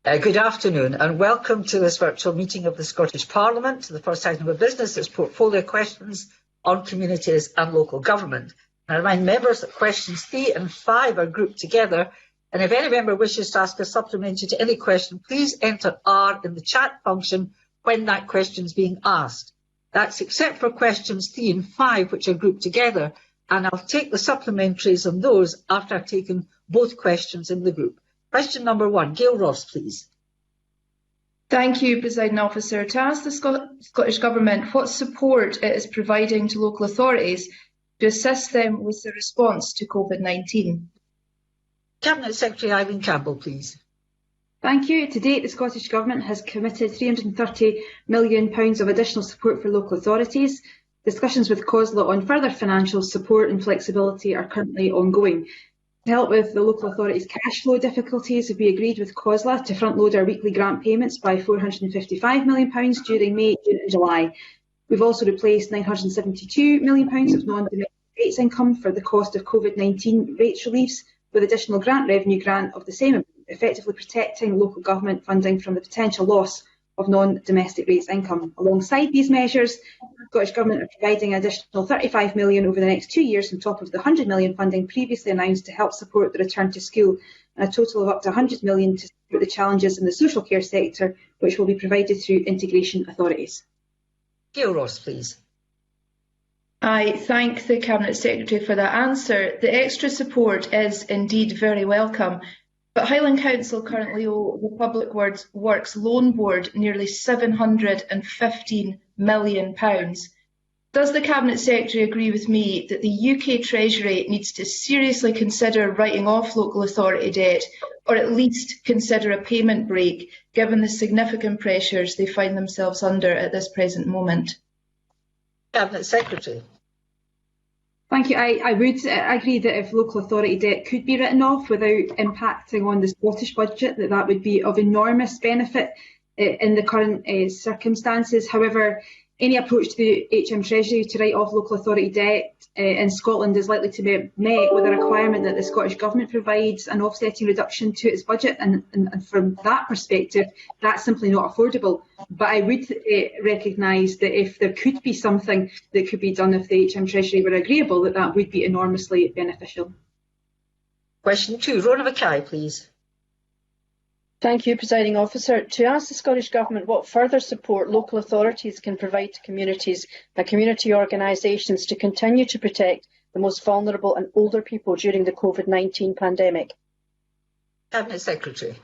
Good afternoon and welcome to this virtual meeting of the Scottish Parliament. The first item of business is portfolio questions on communities and local government. I remind members that questions 3 and 5 are grouped together, and if any member wishes to ask a supplementary to any question, please enter R in the chat function when that question is being asked. That's except for questions 3 and 5, which are grouped together, and I'll take the supplementaries on those after I've taken both questions in the group. Question number 1, Gail Ross, please. Thank you, Presiding Officer. To ask the Scottish Government what support it is providing to local authorities to assist them with the response to COVID-19. Cabinet Secretary Eileen Campbell, please. Thank you. To date, the Scottish Government has committed £330 million of additional support for local authorities. Discussions with COSLA on further financial support and flexibility are currently ongoing. To help with the local authorities' cash flow difficulties, we agreed with COSLA to front-load our weekly grant payments by £455 million during May, June and July. We've also replaced £972 million of non-domestic rates income for the cost of COVID-19 rates reliefs with additional grant revenue grant of the same amount, effectively protecting local government funding from the potential loss of non-domestic rates income. Alongside these measures, the Scottish Government are providing an additional £35 million over the next 2 years on top of the £100 million funding previously announced to help support the return to school, and a total of up to £100 million to support the challenges in the social care sector, which will be provided through integration authorities. Gail Ross, please. I thank the Cabinet Secretary for that answer. The extra support is indeed very welcome. But Highland Council currently owe the Public Works Loan Board nearly £715 million. Does the Cabinet Secretary agree with me that the UK Treasury needs to seriously consider writing off local authority debt, or at least consider a payment break, given the significant pressures they find themselves under at this present moment? Cabinet Secretary. Thank you. I would agree that if local authority debt could be written off without impacting on the Scottish budget, that would be of enormous benefit in the current circumstances. However, any approach to the HM Treasury to write off local authority debt in Scotland is likely to be met with a requirement that the Scottish Government provides an offsetting reduction to its budget, and from that perspective, that's simply not affordable. But I would recognise that if there could be something that could be done if the HM Treasury were agreeable, that would be enormously beneficial. Question 2, Rhona Mackay, please. Thank you, Presiding Officer. To ask the Scottish Government what further support local authorities can provide to communities and community organisations to continue to protect the most vulnerable and older people during the COVID-19 pandemic. Cabinet Secretary.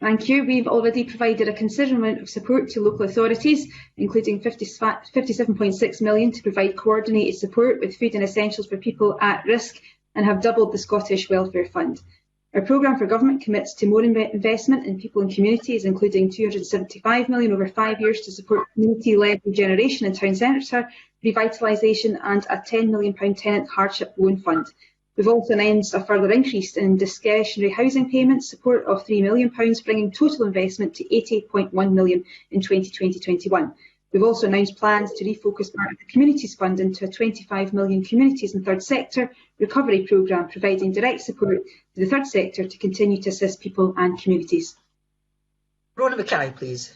Thank you. We've already provided a considerable amount of support to local authorities, including £57.6 million to provide coordinated support with food and essentials for people at risk, and have doubled the Scottish Welfare Fund. Our programme for government commits to more investment in people and communities, including £275 million over 5 years to support community-led regeneration in town centre revitalisation, and a £10 million tenant hardship loan fund. We've also announced a further increase in discretionary housing payments, support of £3 million, bringing total investment to £80.1 million in 2020-21. We've also announced plans to refocus part of the Communities Fund into a £25 million Communities and Third Sector recovery programme, providing direct support to the third sector to continue to assist people and communities. Rhona Mackay, please.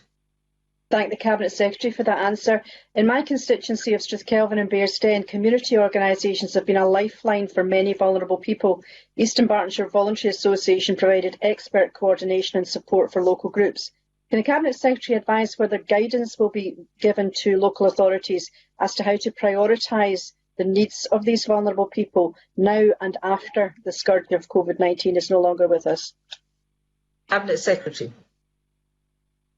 Thank the Cabinet Secretary for that answer. In my constituency of Strathkelvin and Bearsden, community organisations have been a lifeline for many vulnerable people. Eastern Bartonshire Voluntary Association provided expert coordination and support for local groups. Can the Cabinet Secretary advise whether guidance will be given to local authorities as to how to prioritise the needs of these vulnerable people now and after the scourge of COVID-19 is no longer with us? Cabinet Secretary.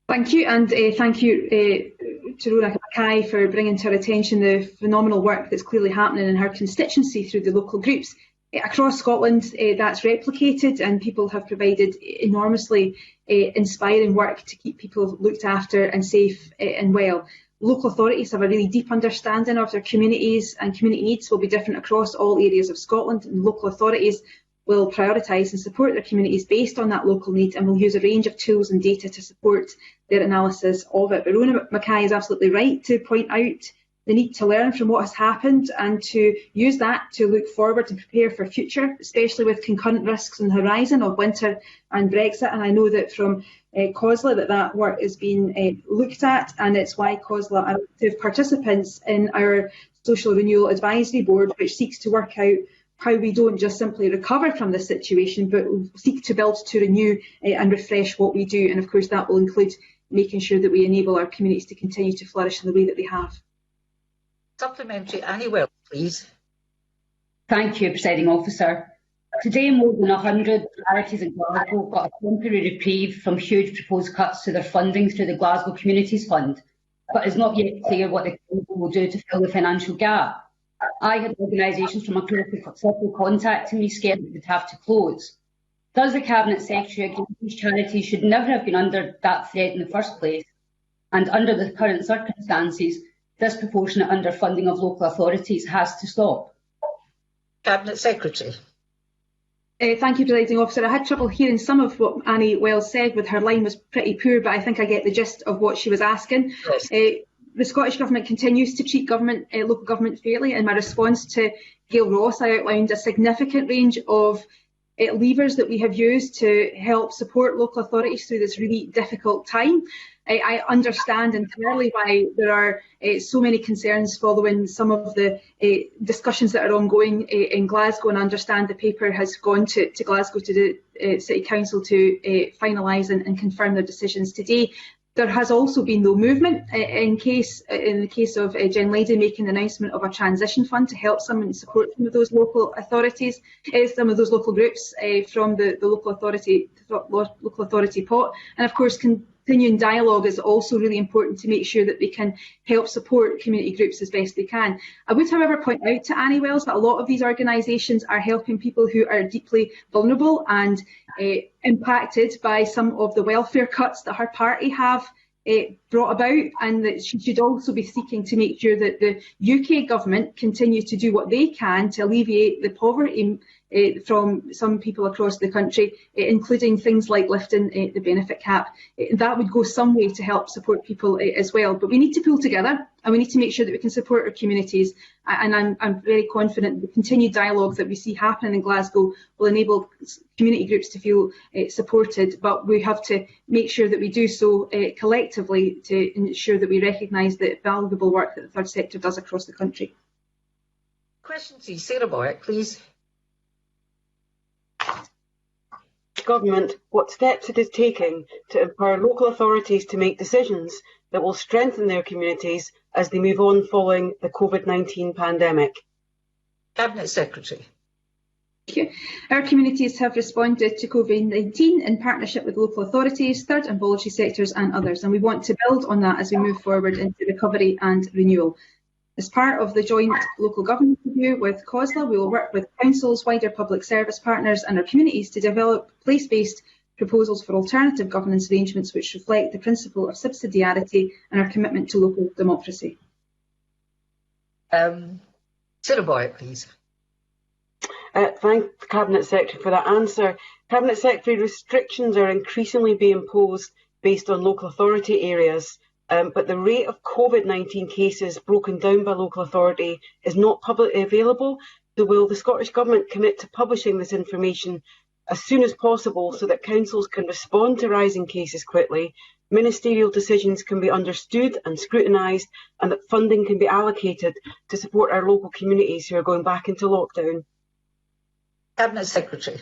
Thank you, and thank you to Rhona Mackay for bringing to our attention the phenomenal work that's clearly happening in her constituency through the local groups. Across Scotland, that's replicated, and people have provided enormously inspiring work to keep people looked after and safe and well. Local authorities have a really deep understanding of their communities, and community needs will be different across all areas of Scotland, and local authorities will prioritise and support their communities based on that local need, and will use a range of tools and data to support their analysis of it. But Rhona Mackay is absolutely right to point out the need to learn from what has happened and to use that to look forward and prepare for future, especially with concurrent risks on the horizon of winter and Brexit. And I know that from COSLA that work is being looked at, and it's why COSLA are active participants in our Social Renewal Advisory Board, which seeks to work out how we don't just simply recover from this situation, but seek to build to renew and refresh what we do. And of course that will include making sure that we enable our communities to continue to flourish in the way that they have. Supplementary, Annie Wells, please. Thank you, Presiding Officer. Today, more than 100 charities in Glasgow got a temporary reprieve from huge proposed cuts to their funding through the Glasgow Communities Fund, but it's not yet clear what the Council will do to fill the financial gap. I had organisations from across the circle contacting me scared that they'd have to close. Does the Cabinet Secretary agree these charities should never have been under that threat in the first place? And under the current circumstances, disproportionate underfunding of local authorities has to stop? Cabinet Secretary. Thank you, Presiding Officer. I had trouble hearing some of what Annie Wells said, with her line was pretty poor, but I think I get the gist of what she was asking. Yes. The Scottish Government continues to treat local government fairly. In my response to Gail Ross, I outlined a significant range of levers that we have used to help support local authorities through this really difficult time. I understand entirely why there are so many concerns following some of the discussions that are ongoing in Glasgow, and I understand the paper has gone to Glasgow to the City Council to finalise and confirm their decisions today. There has also been no movement in the case of Jen Lady making the announcement of a transition fund to help some and support some of those local authorities, some of those local groups from the local authority pot, and of course continuing dialogue is also really important to make sure that we can help support community groups as best they can. I would, however, point out to Annie Wells that a lot of these organisations are helping people who are deeply vulnerable and impacted by some of the welfare cuts that her party have brought about, and that she should also be seeking to make sure that the UK government continues to do what they can to alleviate the poverty from some people across the country, including things like lifting the benefit cap. That would go some way to help support people as well. But we need to pull together, and we need to make sure that we can support our communities. And I'm very confident the continued dialogue that we see happening in Glasgow will enable community groups to feel supported. But we have to make sure that we do so collectively to ensure that we recognise the valuable work that the third sector does across the country. Question 3, Sarah Boyack, please. Government what steps it is taking to empower local authorities to make decisions that will strengthen their communities as they move on following the COVID-19 pandemic. Cabinet Secretary. Thank you. Our communities have responded to COVID-19 in partnership with local authorities, third and voluntary sectors and others, and we want to build on that as we move forward into recovery and renewal. As part of the joint local government review with COSLA, we will work with councils, wider public service partners and our communities to develop place-based proposals for alternative governance arrangements which reflect the principle of subsidiarity and our commitment to local democracy. Sarah Boyack, please. Thank the Cabinet Secretary for that answer. Cabinet Secretary, restrictions are increasingly being imposed based on local authority areas. But the rate of COVID-19 cases broken down by local authority is not publicly available. So will the Scottish Government commit to publishing this information as soon as possible so that councils can respond to rising cases quickly, ministerial decisions can be understood and scrutinised, and that funding can be allocated to support our local communities who are going back into lockdown? Cabinet Secretary.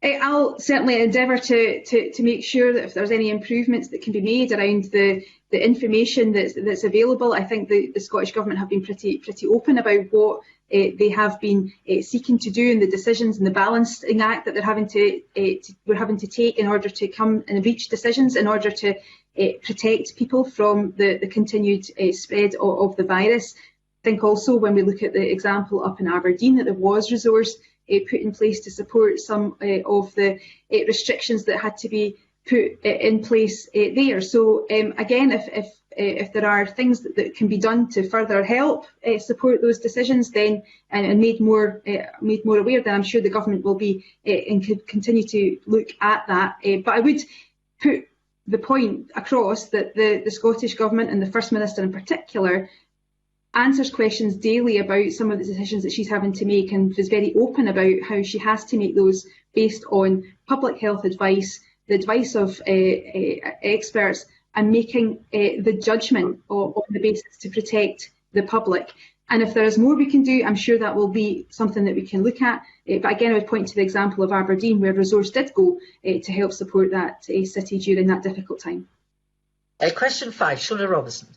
I'll certainly endeavour to make sure that if there's any improvements that can be made around the information that's available. I think the Scottish Government have been pretty open about what they have been seeking to do, and the decisions and the balancing act that we're having to take in order to come and reach decisions in order to protect people from the continued spread of the virus. I think also when we look at the example up in Aberdeen that there was resource put in place to support some of the restrictions that had to be put in place there. So again, if there are things that can be done to further help support those decisions, then and made more aware, then I'm sure the government will be and continue to look at that. But I would put the point across that the Scottish Government and the First Minister in particular answers questions daily about some of the decisions that she's having to make, and is very open about how she has to make those based on public health advice, the advice of experts, and making the judgment on the basis to protect the public. And if there is more we can do, I'm sure that will be something that we can look at. But again, I would point to the example of Aberdeen, where resource did go to help support that city during that difficult time. Question 5, Shona Robinson.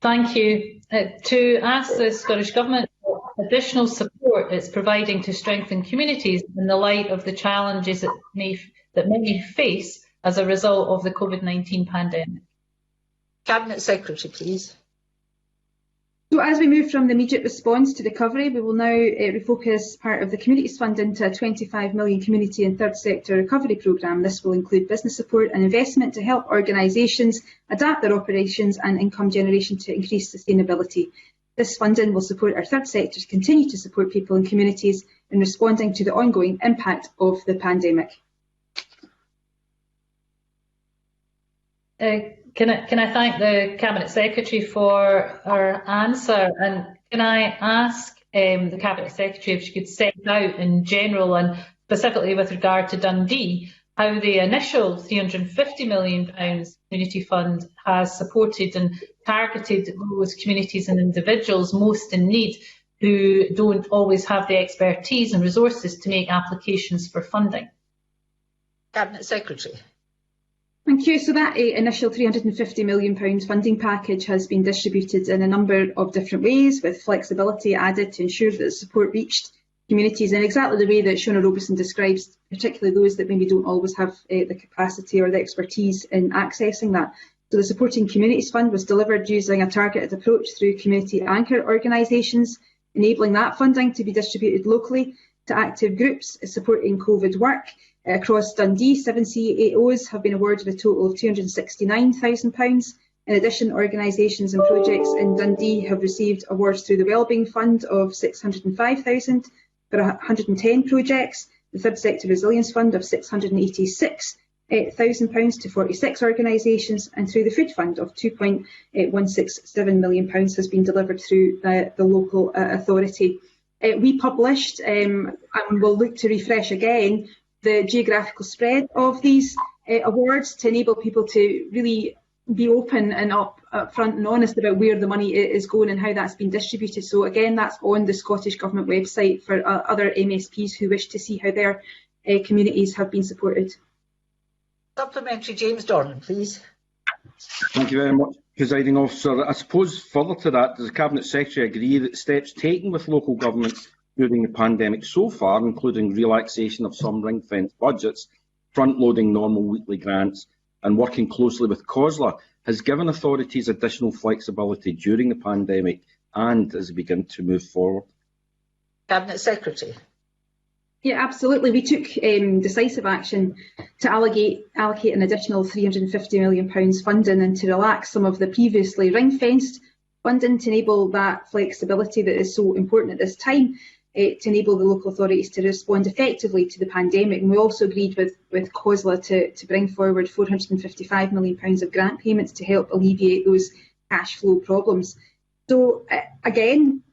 Thank you. To ask the Scottish Government what additional support it's providing to strengthen communities in the light of the challenges that many face as a result of the COVID-19 pandemic. Cabinet Secretary, please. So as we move from the immediate response to recovery, we will now refocus part of the Communities Fund into a £25 million community and third sector recovery programme. This will include business support and investment to help organisations adapt their operations and income generation to increase sustainability. This funding will support our third sector to continue to support people and communities in responding to the ongoing impact of the pandemic. Can I thank the Cabinet Secretary for her answer, and can I ask the Cabinet Secretary if she could set out in general, and specifically with regard to Dundee, how the initial £350 million community fund has supported and targeted those communities and individuals most in need who don't always have the expertise and resources to make applications for funding? Cabinet Secretary. Thank you. So that initial £350 million funding package has been distributed in a number of different ways, with flexibility added to ensure that the support reached communities in exactly the way that Shona Robinson describes, particularly those that maybe don't always have the capacity or the expertise in accessing that. So the Supporting Communities Fund was delivered using a targeted approach through community anchor organisations, enabling that funding to be distributed locally to active groups supporting COVID work. Across Dundee, 7 CAOs have been awarded a total of £269,000. In addition, organisations and projects in Dundee have received awards through the Wellbeing Fund of £605,000 for 110 projects, the Third Sector Resilience Fund of £686,000 to 46 organisations, and through the Food Fund of £2.167 million has been delivered through the local authority. We published, and we'll look to refresh again, the geographical spread of these awards to enable people to really be open and upfront and honest about where the money is going and how that's been distributed. So again, that's on the Scottish Government website for other MSPs who wish to see how their communities have been supported. Supplementary, James Dornan, please. Thank you very much, Presiding Officer. I suppose further to that, does the Cabinet Secretary agree that steps taken with local governments during the pandemic so far, including relaxation of some ring-fenced budgets, front-loading normal weekly grants and working closely with COSLA, has given authorities additional flexibility during the pandemic and as we begin to move forward? Cabinet Secretary. Yeah, absolutely. We took decisive action to allocate an additional £350 million funding and to relax some of the previously ring-fenced funding to enable that flexibility that is so important at this time, to enable the local authorities to respond effectively to the pandemic. And we also agreed with COSLA to bring forward £455 million of grant payments to help alleviate those cash flow problems. So again,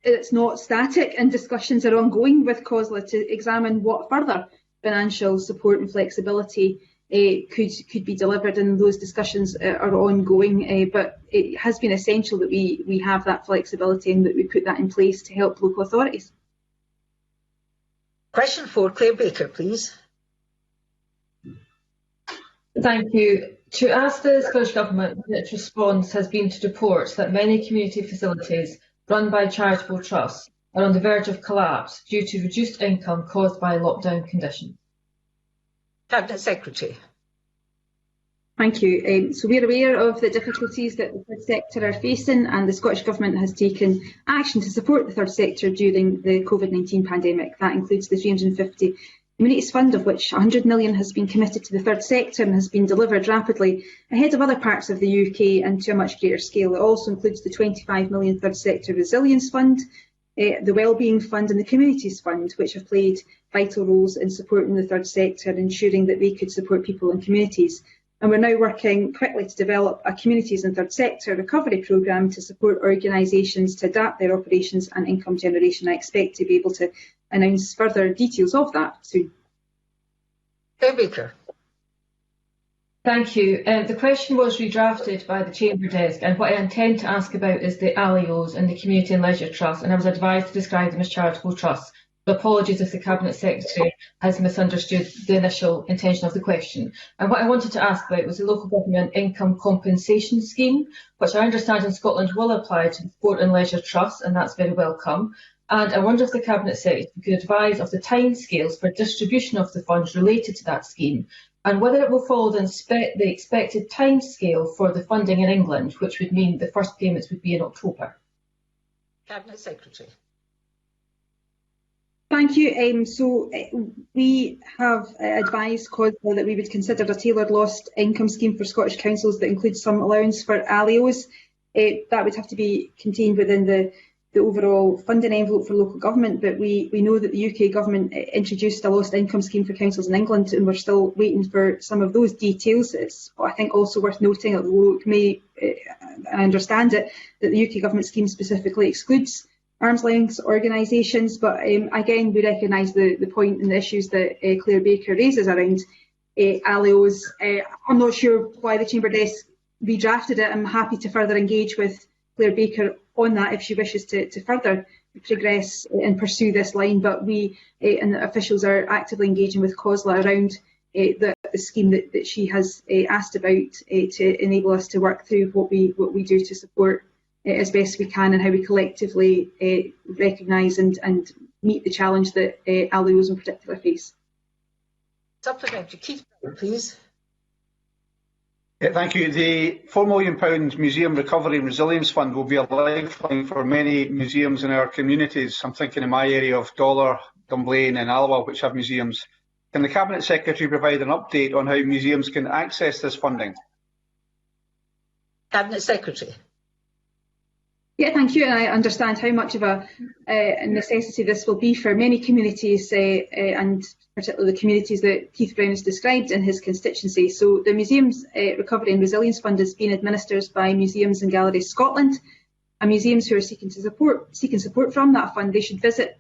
it's not static, and discussions are ongoing with COSLA to examine what further financial support and flexibility could be delivered, and those discussions are ongoing, but it has been essential that we have that flexibility and that we put that in place to help local authorities. Question 4, Claire Baker, please. Thank you. To ask the Scottish Government when its response has been to reports that many community facilities run by charitable trusts are on the verge of collapse due to reduced income caused by lockdown conditions. Cabinet Secretary. Thank you. So we're aware of the difficulties that the third sector are facing, and the Scottish Government has taken action to support the third sector during the COVID-19 pandemic. That includes the 350 Communities Fund, of which £100 million has been committed to the third sector and has been delivered rapidly ahead of other parts of the UK and to a much greater scale. It also includes the £25 million Third Sector Resilience Fund, the Wellbeing Fund and the Communities Fund, which have played vital roles in supporting the third sector and ensuring that they could support people in communities. And we're now working quickly to develop a communities and third sector recovery programme to support organisations to adapt their operations and income generation. I expect to be able to announce further details of that soon. Claire Baker. Thank you. The question was redrafted by the Chamber Desk, and what I intend to ask about is the ALIOs and the Community and Leisure Trust, and I was advised to describe them as charitable trusts. So apologies if the Cabinet Secretary has misunderstood the initial intention of the question. And what I wanted to ask about was the Local Government Income Compensation Scheme, which I understand in Scotland will apply to the Sport and Leisure Trust, and that's very welcome. And I wonder if the Cabinet Secretary could advise of the timescales for distribution of the funds related to that scheme, and whether it will follow the expected timescale for the funding in England, which would mean the first payments would be in October. Cabinet Secretary. Thank you. So we have advised COSLA that we would consider a tailored lost income scheme for Scottish councils that includes some allowance for ALIOs. That would have to be contained within the overall funding envelope for local government, but we know that the UK government introduced a lost income scheme for councils in England, and we're still waiting for some of those details. It's, I think, also worth noting, although it may, I understand it, that the UK government scheme specifically excludes arm's length organisations, but again, we recognise the point and the issues that Claire Baker raises around ALIOs. I'm not sure why the Chamber Desk redrafted it. I'm happy to further engage with Claire Baker on that if she wishes to further progress and pursue this line, but we and the officials are actively engaging with COSLA around the scheme that she has asked about to enable us to work through what we do to support as best we can and how we collectively recognise and meet the challenge that ALIOs in particular face. Supplementary. Keith, please. Thank you. The £4 million Museum Recovery and Resilience Fund will be a lifeline for many museums in our communities. I'm thinking in my area of Dollar, Dunblane and Alloa, which have museums. Can the Cabinet Secretary provide an update on how museums can access this funding? Cabinet Secretary. Yeah, thank you. And I understand how much of a necessity this will be for many communities, and particularly the communities that Keith Brown has described in his constituency. So the Museums Recovery and Resilience Fund is being administered by Museums and Galleries Scotland, and museums who are seeking support from that fund, they should visit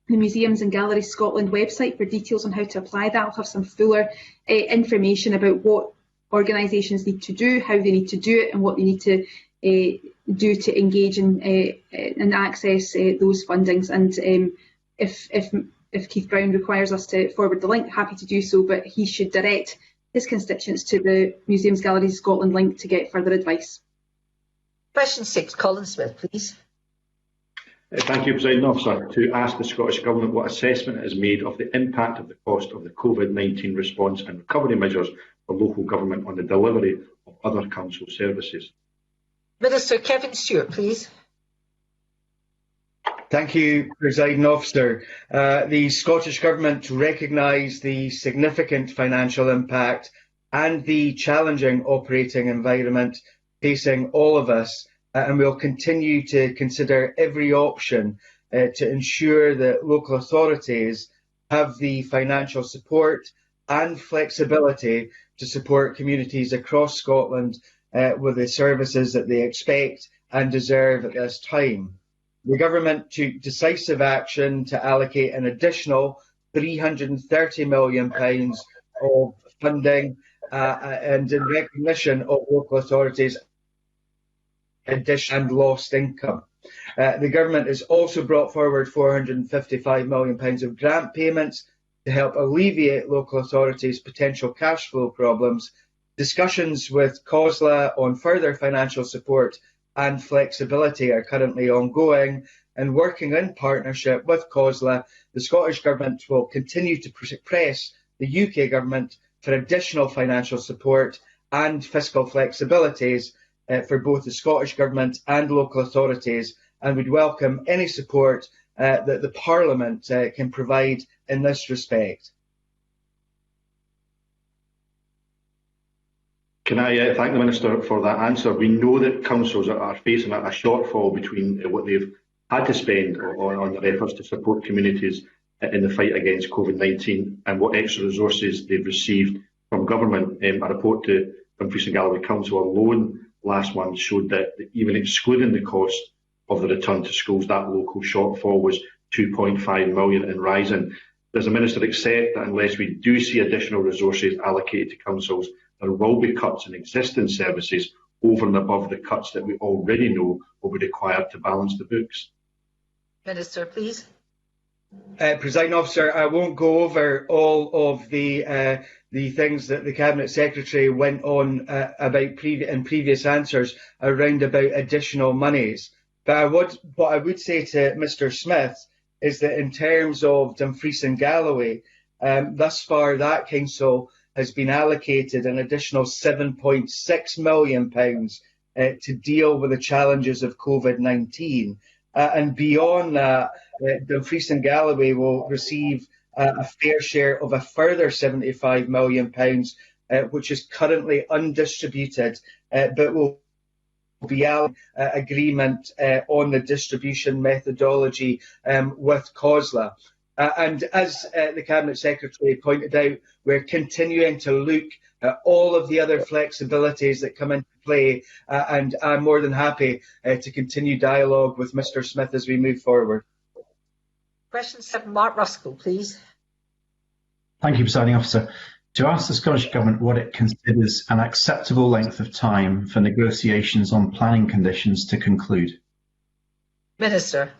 the Museums and Galleries Scotland website for details on how to apply that. We'll have some fuller information about what organisations need to do, how they need to do it, and what they need to do to engage and access those fundings. And if Keith Brown requires us to forward the link, happy to do so, but he should direct his constituents to the Museums Galleries Scotland link to get further advice. Question 6, Colin Smith, please. Thank you, Presiding Officer. To ask the Scottish Government what assessment is made of the impact of the cost of the COVID-19 response and recovery measures for local government on the delivery of other council services. Minister Kevin Stewart, please. Thank you, Presiding Officer. The Scottish Government recognise the significant financial impact and the challenging operating environment facing all of us, and will continue to consider every option to ensure that local authorities have the financial support and flexibility to support communities across Scotland with the services that they expect and deserve at this time. The Government took decisive action to allocate an additional £330 million of funding and in recognition of local authorities' and lost income. The Government has also brought forward £455 million of grant payments to help alleviate local authorities' potential cash flow problems. Discussions with COSLA on further financial support and flexibility are currently ongoing, and working in partnership with COSLA, the Scottish Government will continue to press the UK Government for additional financial support and fiscal flexibilities for both the Scottish Government and local authorities, and would welcome any support that the Parliament can provide in this respect. Can I thank the Minister for that answer? We know that councils are facing a shortfall between what they've had to spend on their efforts to support communities in the fight against COVID-19 and what extra resources they've received from government. A report to Dumfries and Galloway Council alone last month showed that even excluding the cost of the return to schools, that local shortfall was 2.5 million and rising. Does the Minister accept that unless we do see additional resources allocated to councils, there will be cuts in existing services over and above the cuts that we already know will be required to balance the books? Minister, please. Presiding Officer, I won't go over all of the things that the Cabinet Secretary went on about in previous answers around about additional monies. But what I would say to Mr Smith is that in terms of Dumfries and Galloway, thus far that council has been allocated an additional £7.6 million to deal with the challenges of COVID-19. And beyond that, Dumfries and Galloway will receive a fair share of a further £75 million, which is currently undistributed, but will be agreement on the distribution methodology with COSLA. And as the Cabinet Secretary pointed out, we're continuing to look at all of the other flexibilities that come into play, and I'm more than happy to continue dialogue with Mr Smith as we move forward. Question 7, Mark Ruskell, please. Thank you, Presiding Officer. To ask the Scottish Government what it considers an acceptable length of time for negotiations on planning conditions to conclude. Minister.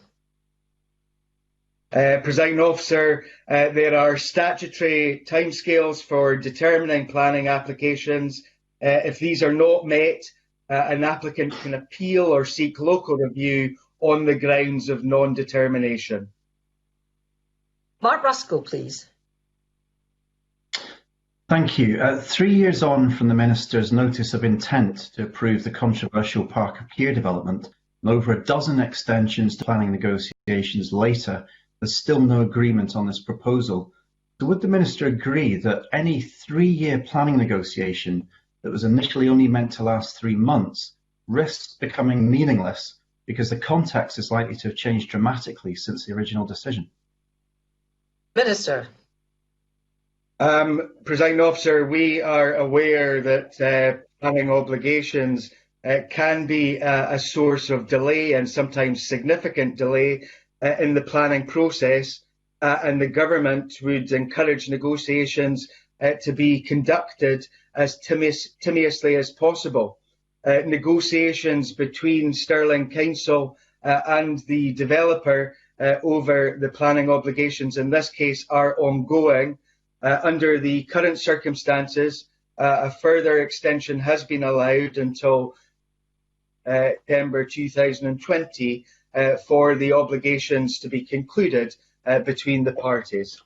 Presiding Officer, there are statutory timescales for determining planning applications. If these are not met, an applicant can appeal or seek local review on the grounds of non-determination. Mark Ruskell, please. Thank you. 3 years on from the Minister's notice of intent to approve the controversial Park of Keir development, and over a dozen extensions to planning negotiations later, there's still no agreement on this proposal. So would the Minister agree that any 3-year planning negotiation that was initially only meant to last 3 months risks becoming meaningless because the context is likely to have changed dramatically since the original decision? Minister. Presiding Officer, we are aware that planning obligations can be a source of delay and sometimes significant delay in the planning process, and the Government would encourage negotiations to be conducted as timeously as possible. Negotiations between Stirling Council and the developer over the planning obligations in this case are ongoing. Under the current circumstances, a further extension has been allowed until September 2020 for the obligations to be concluded between the parties.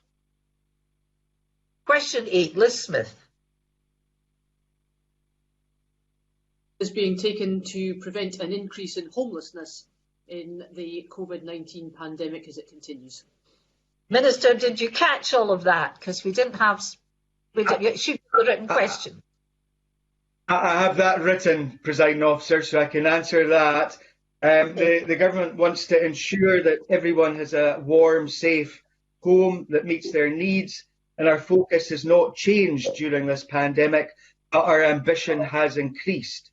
Question 8, Liz Smith. Is being taken to prevent an increase in homelessness in the COVID-19 pandemic as it continues? Minister, did you catch all of that? Because we didn't have, it should be a written question. I have that written, Presiding Officer, so I can answer that. The Government wants to ensure that everyone has a warm, safe home that meets their needs, and our focus has not changed during this pandemic, but our ambition has increased.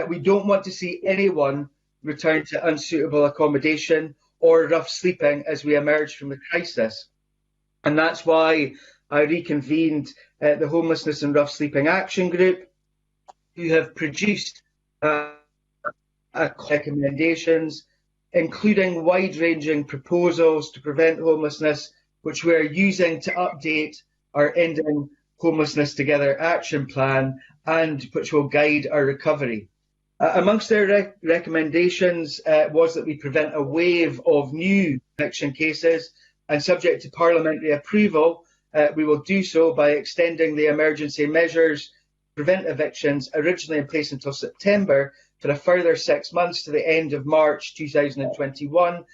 We don't want to see anyone return to unsuitable accommodation or rough sleeping as we emerge from the crisis. And that's why I reconvened the Homelessness and Rough Sleeping Action Group, who have produced recommendations, including wide-ranging proposals to prevent homelessness, which we are using to update our Ending Homelessness Together action plan and which will guide our recovery. Amongst their recommendations was that we prevent a wave of new eviction cases, and subject to parliamentary approval, we will do so by extending the emergency measures to prevent evictions originally in place until September for a further 6 months to the end of March 2021,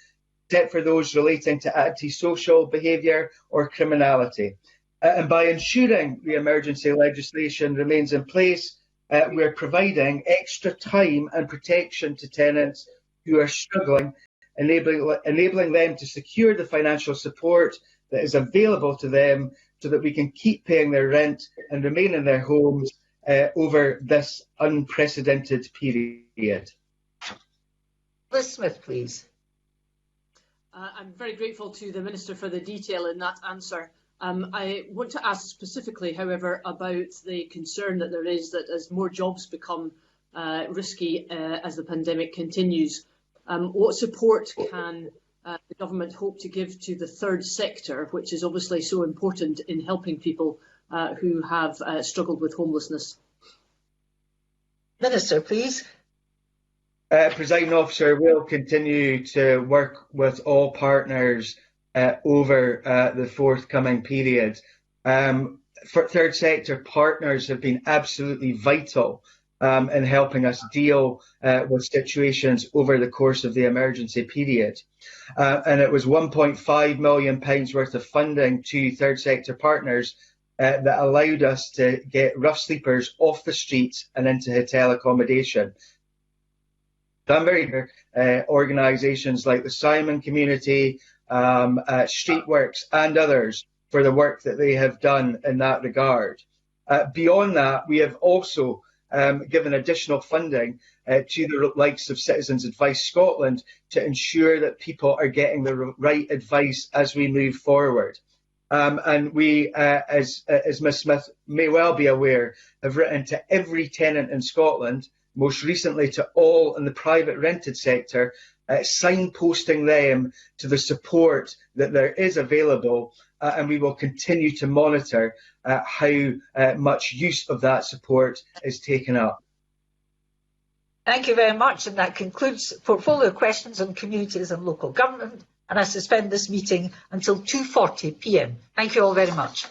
except for those relating to antisocial behaviour or criminality. And by ensuring the emergency legislation remains in place, we're providing extra time and protection to tenants who are struggling enabling them to secure the financial support that is available to them so that we can keep paying their rent and remain in their homes over this unprecedented period. Liz Smith, please. I'm very grateful to the Minister for the detail in that answer. I want to ask specifically, however, about the concern that there is that as more jobs become risky as the pandemic continues, what support can the government hope to give to the third sector, which is obviously so important in helping people who have struggled with homelessness? Minister, please. Presiding Officer, will continue to work with all partners over the forthcoming period. For third sector partners have been absolutely vital in helping us deal with situations over the course of the emergency period. And it was £1.5 million worth of funding to third sector partners that allowed us to get rough sleepers off the streets and into hotel accommodation. Organisations like the Simon Community, Streetworks and others for the work that they have done in that regard. Beyond that, we have also given additional funding to the likes of Citizens Advice Scotland to ensure that people are getting the right advice as we move forward. And we, as Ms Smith may well be aware, have written to every tenant in Scotland, most recently to all in the private rented sector, signposting them to the support that there is available, and we will continue to monitor how much use of that support is taken up. Thank you very much, and that concludes portfolio questions on communities and local government, and I suspend this meeting until 2:40 p.m. Thank you all very much.